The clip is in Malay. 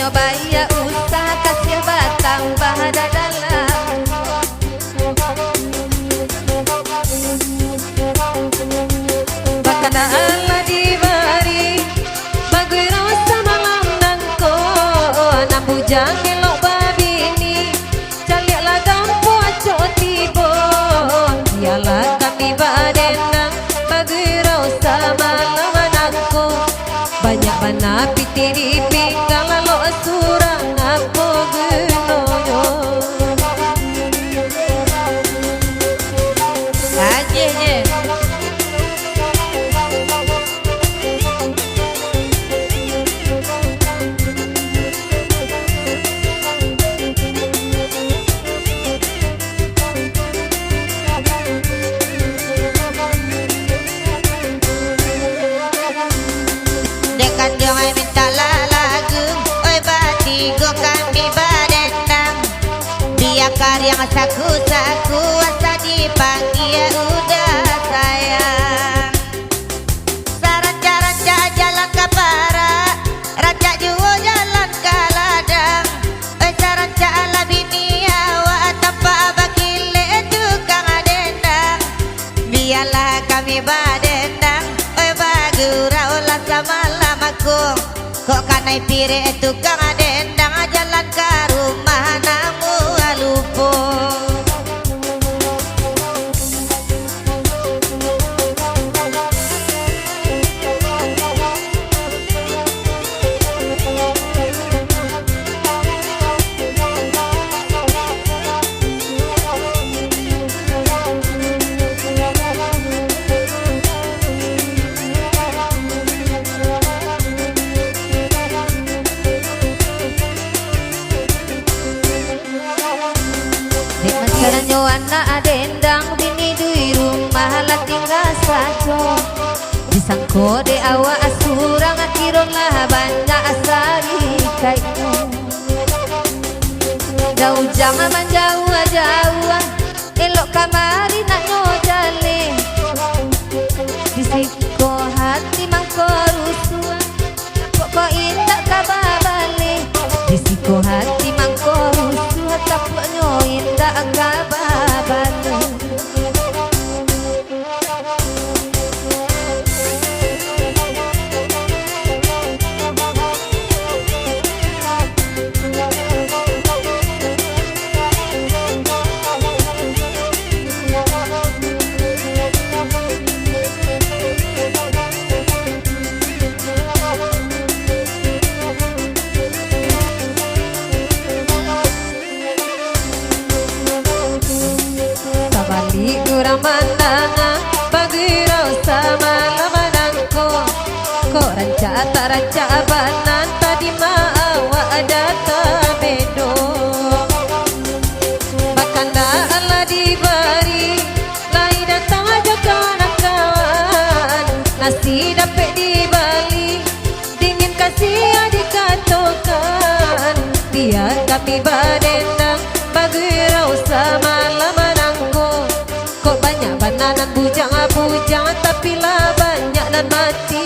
nyoba ya usaha kasih batang bahada dalam bakana Allah diberi bagi rasa malam dan ko anak bujang elok babi ini caliak lagam puaco tibo ialah kami badenang bagi rasa malam anakku banyak mana piti di pinggang lalu surang aku genoyo aje dekan jangan minta lagu oi bati go kami badendang biakar yang saku-saku asa dipanggil ya udah sayang saranca-ranca jalan ke barat raja juo jalan ke ladang oi saranca ala bini awak tanpa bakile tukang adendang biarlah kami badendang oi bagura ulah sama kok kanai pire tukang adendang jalan ke rumah namu lupo Karanyo anak adendang bini dui rumah lah tinggal sajo disangko de awak asurang akiron lah banyak asari kaitmu jauh jangan menjauh-jauh elok kamari nak nyojale disiko hati mangko rusuh kok indak kabar balik disiko hati mangko rusuh tapuknya indak kabar balik kurang mandangan bagi rasa malam anakku kok ranca tak ranca banan tadi awak ada tabedo bahkan dah Allah diberi lain datang aja kawan-kawan nasi dapat dibeli dingin kasih adik katokan biar kami badendang bagi rasa malam anakku kok banyak bananan bujang-bujang tapi lah banyak nan mati